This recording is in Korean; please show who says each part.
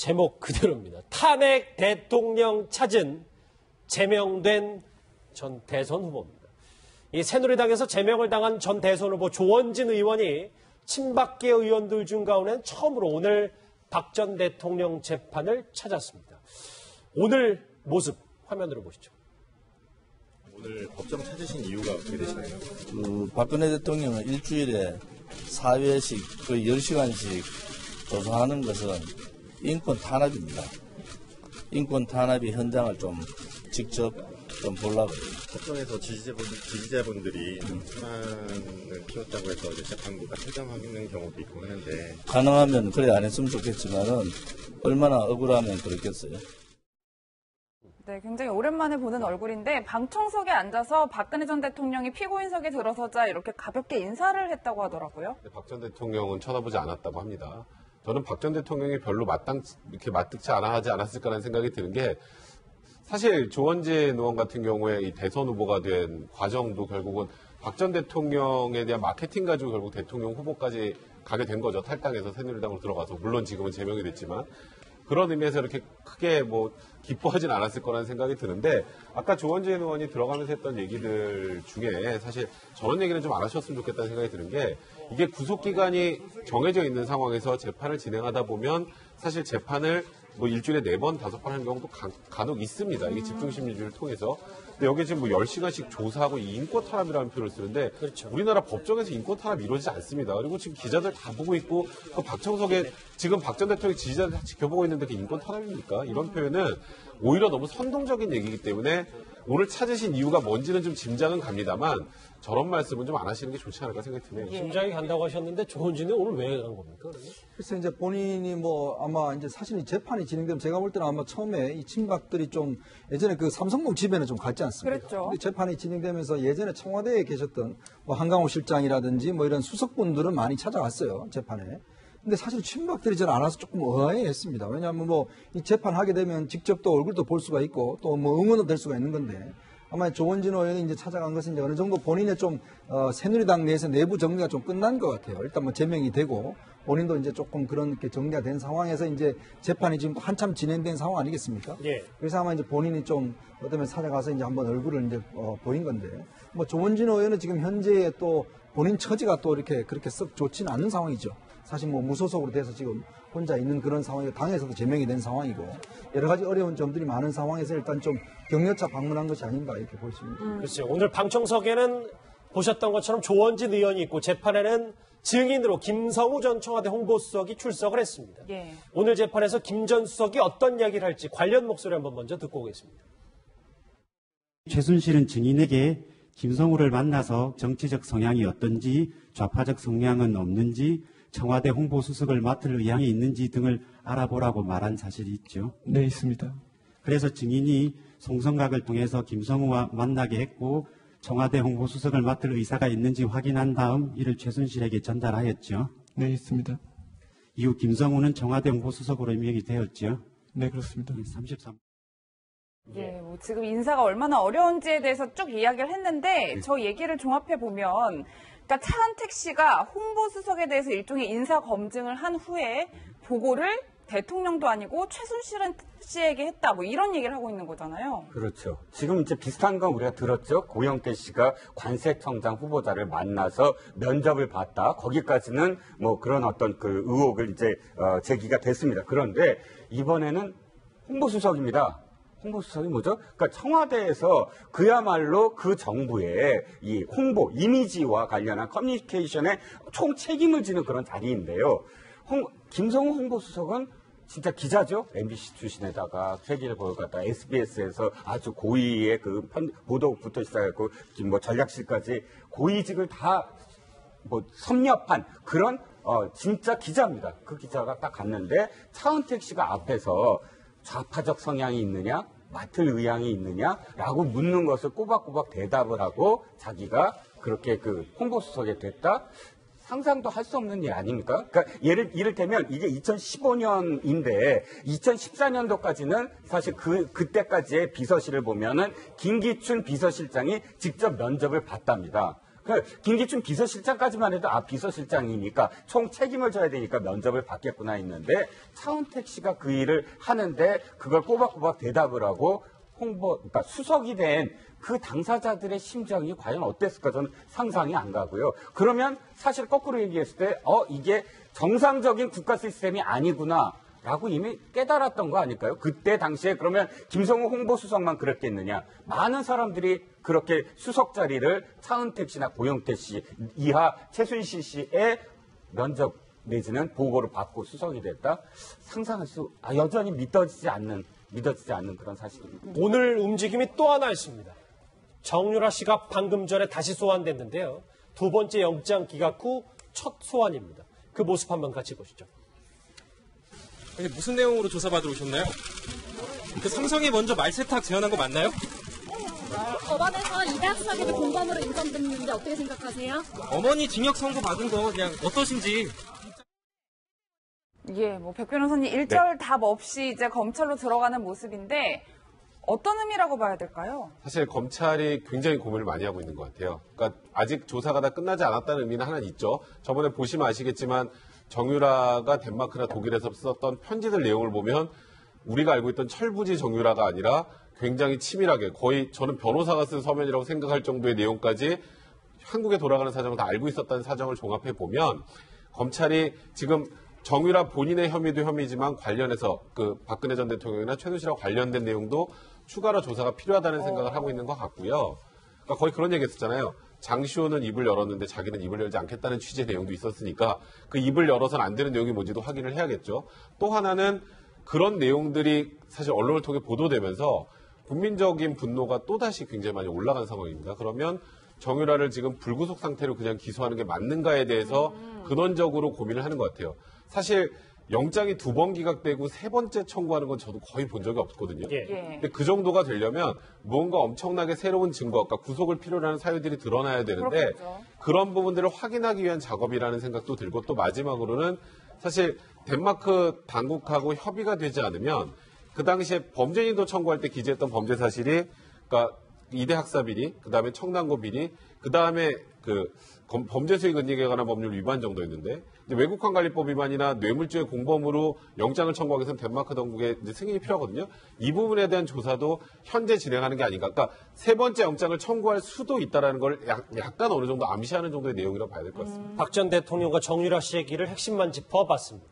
Speaker 1: 제목 그대로입니다. 탄핵 대통령 찾은 제명된 전 대선 후보입니다. 이 새누리당에서 제명을 당한 전 대선 후보 조원진 의원이 친박계 의원들 중 가운데는 처음으로 오늘 박 전 대통령 재판을 찾았습니다. 오늘 모습 화면으로 보시죠.
Speaker 2: 오늘 법정 찾으신 이유가 어떻게 되시나요?
Speaker 3: 박근혜 대통령은 일주일에 4회씩 거의 10시간씩 조사하는 것은 인권 탄압입니다. 인권 탄압의 현장을 좀 직접 좀 보려고.
Speaker 2: 법정에서 지지자분들이 사안을 키웠다고 해서 이제 재판부가 퇴장하는 경우도 있고 하는데
Speaker 3: 가능하면 그래 안 했으면 좋겠지만은 얼마나 억울하면 그렇겠어요.
Speaker 4: 네, 굉장히 오랜만에 보는 얼굴인데 방청석에 앉아서 박근혜 전 대통령이 피고인석에 들어서자 이렇게 가볍게 인사를 했다고 하더라고요.
Speaker 5: 박 전 대통령은 쳐다보지 않았다고 합니다. 저는 박 전 대통령이 별로 마땅치 않아 하지 않았을까라는 생각이 드는 게 사실 조원진 의원 같은 경우에 이 대선 후보가 된 과정도 결국은 박 전 대통령에 대한 마케팅 가지고 결국 대통령 후보까지 가게 된 거죠. 탈당해서 새누리당으로 들어가서. 물론 지금은 제명이 됐지만. 그런 의미에서 이렇게 크게 기뻐하진 않았을 거라는 생각이 드는데 아까 조원진 의원이 들어가면서 했던 얘기들 중에 사실 저런 얘기는 좀 안 하셨으면 좋겠다는 생각이 드는 게 이게 구속기간이 정해져 있는 상황에서 재판을 진행하다 보면 사실 재판을 일주일에 4번, 5번 하는 경우도 간혹 있습니다. 이게 집중심리주를 통해서. 근데 여기 지금 10시간씩 조사하고 인권 탄압이라는 표현을 쓰는데
Speaker 1: 그렇죠.
Speaker 5: 우리나라 법정에서 인권 탄압이 이루어지지 않습니다. 그리고 지금 기자들 다 보고 있고 그 박청석에 지금 박 전 대통령이 지지자들 다 지켜보고 있는데 그게 인권 탄압입니까? 이런 표현은 오히려 너무 선동적인 얘기이기 때문에 오늘 찾으신 이유가 뭔지는 좀 짐작은 갑니다만 저런 말씀은 좀 안 하시는 게 좋지 않을까 생각이 드네요.
Speaker 1: 심장이 간다고 하셨는데 조원진은 오늘 왜 간 겁니까?
Speaker 6: 글쎄 이제 본인이 아마 이제 사실 재판이 진행되면 제가 볼 때는 아마 처음에 이 친박들이 좀 예전에 그 삼성동 집에는 좀 갔지 않습니까?
Speaker 4: 그렇죠.
Speaker 6: 근데 재판이 진행되면서 예전에 청와대에 계셨던 한강호 실장이라든지 이런 수석분들은 많이 찾아갔어요, 재판에. 근데 사실 친박들이 잘 안 와서 조금 의아해했습니다. 왜냐하면 이 재판하게 되면 직접 또 얼굴도 볼 수가 있고 또 응원도 될 수가 있는 건데 아마 조원진 의원이 이제 찾아간 것은 이제 어느 정도 본인의 좀 새누리당 내에서 내부 정리가 좀 끝난 것 같아요. 일단 제명이 되고 본인도 이제 조금 그런 게 정리가 된 상황에서 이제 재판이 지금 한참 진행된 상황 아니겠습니까?
Speaker 1: 예.
Speaker 6: 그래서 아마 이제 본인이 좀 어쩌면 찾아가서 이제 한번 얼굴을 이제 보인 건데 조원진 의원은 지금 현재 또 본인 처지가 또 이렇게 그렇게 썩 좋지는 않은 상황이죠. 사실 무소속으로 돼서 지금 혼자 있는 그런 상황이고 당에서도 제명이 된 상황이고 여러 가지 어려운 점들이 많은 상황에서 일단 좀 격려차 방문한 것이 아닌가 이렇게 보십니다.
Speaker 1: 그렇죠. 오늘 방청석에는 보셨던 것처럼 조원진 의원이 있고 재판에는 증인으로 김성우 전 청와대 홍보수석이 출석을 했습니다.
Speaker 4: 예.
Speaker 1: 오늘 재판에서 김 전 수석이 어떤 이야기를 할지 관련 목소리 한번 먼저 듣고 오겠습니다.
Speaker 7: 최순실은 증인에게 김성우를 만나서 정치적 성향이 어떤지 좌파적 성향은 없는지 청와대 홍보수석을 맡을 의향이 있는지 등을 알아보라고 말한 사실이 있죠.
Speaker 8: 네, 있습니다.
Speaker 7: 그래서 증인이 송성각을 통해서 김성우와 만나게 했고 청와대 홍보수석을 맡을 의사가 있는지 확인한 다음 이를 최순실에게 전달하였죠.
Speaker 8: 네, 있습니다.
Speaker 7: 이후 김성우는 청와대 홍보수석으로 임명이 되었죠.
Speaker 8: 네, 그렇습니다.
Speaker 7: 33.
Speaker 4: 예, 지금 인사가 얼마나 어려운지에 대해서 쭉 이야기를 했는데 저 얘기를 종합해 보면 그러니까 차은택 씨가 홍보수석에 대해서 일종의 인사 검증을 한 후에 보고를 대통령도 아니고 최순실 씨에게 했다 이런 얘기를 하고 있는 거잖아요.
Speaker 9: 그렇죠. 지금 이제 비슷한 건 우리가 들었죠. 고영태 씨가 관세청장 후보자를 만나서 면접을 봤다. 거기까지는 그런 어떤 그 의혹을 이제 제기가 됐습니다. 그런데 이번에는 홍보수석입니다. 홍보수석이 뭐죠? 그러니까 청와대에서 그야말로 그 정부의 이 홍보, 이미지와 관련한 커뮤니케이션에 총 책임을 지는 그런 자리인데요. 김성우 홍보수석은 진짜 기자죠. MBC 출신에다가 세계일보를 갖다 SBS에서 아주 고위의 그 보도부터 시작했고 전략실까지 고위직을 다 섭렵한 그런 진짜 기자입니다. 그 기자가 딱 갔는데 차은택 씨가 앞에서 좌파적 성향이 있느냐, 맡을 의향이 있느냐라고 묻는 것을 꼬박꼬박 대답을 하고 자기가 그렇게 그 홍보수석이 됐다. 상상도 할 수 없는 일 아닙니까? 그러니까 이를테면 이게 2015년인데 2014년도까지는 사실 그때까지의 비서실을 보면은 김기춘 비서실장이 직접 면접을 봤답니다. 그러니까 김기춘 비서실장까지만 해도 비서실장이니까 총 책임을 져야 되니까 면접을 받겠구나 했는데 차은택 씨가 그 일을 하는데 그걸 꼬박꼬박 대답을 하고 그러니까 수석이 된 그 당사자들의 심정이 과연 어땠을까 저는 상상이 안 가고요. 그러면 사실 거꾸로 얘기했을 때 이게 정상적인 국가 시스템이 아니구나. 라고 이미 깨달았던 거 아닐까요? 그때 당시에 그러면 김성우 홍보수석만 그랬겠느냐. 많은 사람들이 그렇게 수석 자리를 차은택 씨나 고영태 씨 이하 최순실 씨의 면접 내지는 보고를 받고 수석이 됐다? 상상할 여전히 믿어지지 않는 그런 사실입니다.
Speaker 1: 오늘 움직임이 또 하나 있습니다. 정유라 씨가 방금 전에 다시 소환됐는데요. 두 번째 영장 기각 후 첫 소환입니다. 그 모습 한번 같이 보시죠.
Speaker 10: 무슨 내용으로 조사받으러 오셨나요? 그 삼성이 먼저 말세탁 제안한 거 맞나요?
Speaker 11: 법원에서 이대학 사기를 공범으로 인정됐는데 어떻게 생각하세요?
Speaker 10: 어머니 징역 선고 받은 거 그냥 어떠신지.
Speaker 4: 예, 백 변호사님 일절 답 없이 이제 검찰로 들어가는 모습인데 어떤 의미라고 봐야 될까요?
Speaker 5: 사실 검찰이 굉장히 고민을 많이 하고 있는 것 같아요. 그러니까 아직 조사가 다 끝나지 않았다는 의미는 하나 있죠. 저번에 보시면 아시겠지만 정유라가 덴마크나 독일에서 썼던 편지들 내용을 보면 우리가 알고 있던 철부지 정유라가 아니라 굉장히 치밀하게 거의 저는 변호사가 쓴 서면이라고 생각할 정도의 내용까지 한국에 돌아가는 사정을 다 알고 있었다는 사정을 종합해 보면 검찰이 지금 정유라 본인의 혐의도 혐의지만 관련해서 그 박근혜 전 대통령이나 최순실하고 관련된 내용도 추가로 조사가 필요하다는 생각을 하고 있는 것 같고요. 그러니까 거의 그런 얘기 했었잖아요. 장시호는 입을 열었는데 자기는 입을 열지 않겠다는 취지의 내용도 있었으니까 그 입을 열어서는 안 되는 내용이 뭔지도 확인을 해야겠죠. 또 하나는 그런 내용들이 사실 언론을 통해 보도되면서 국민적인 분노가 또다시 굉장히 많이 올라간 상황입니다. 그러면 정유라를 지금 불구속 상태로 그냥 기소하는 게 맞는가에 대해서 근원적으로 고민을 하는 것 같아요. 사실 영장이 2번 기각되고 3번째 청구하는 건 저도 거의 본 적이 없거든요. 근데 그 정도가 되려면 무언가 엄청나게 새로운 증거, 그러니까 구속을 필요로 하는 사유들이 드러나야 되는데
Speaker 4: 그렇겠죠.
Speaker 5: 그런 부분들을 확인하기 위한 작업이라는 생각도 들고 또 마지막으로는 사실 덴마크 당국하고 협의가 되지 않으면 그 당시에 범죄인도 청구할 때 기재했던 범죄 사실이 그러니까 이대 학사 비리, 그다음에 청담고 비리, 그다음에 그 범죄 수익 은닉에 관한 법률 위반 정도였는데 외국환 관리법 위반이나 뇌물죄 공범으로 영장을 청구하기 위해서는 덴마크 당국의 이제 승인이 필요하거든요. 이 부분에 대한 조사도 현재 진행하는 게 아닌가. 그러니까 3번째 영장을 청구할 수도 있다라는 걸 약간 어느 정도 암시하는 정도의 내용이라고 봐야 될 것 같습니다.
Speaker 1: 박 전 대통령과 정유라 씨의 길을 핵심만 짚어봤습니다.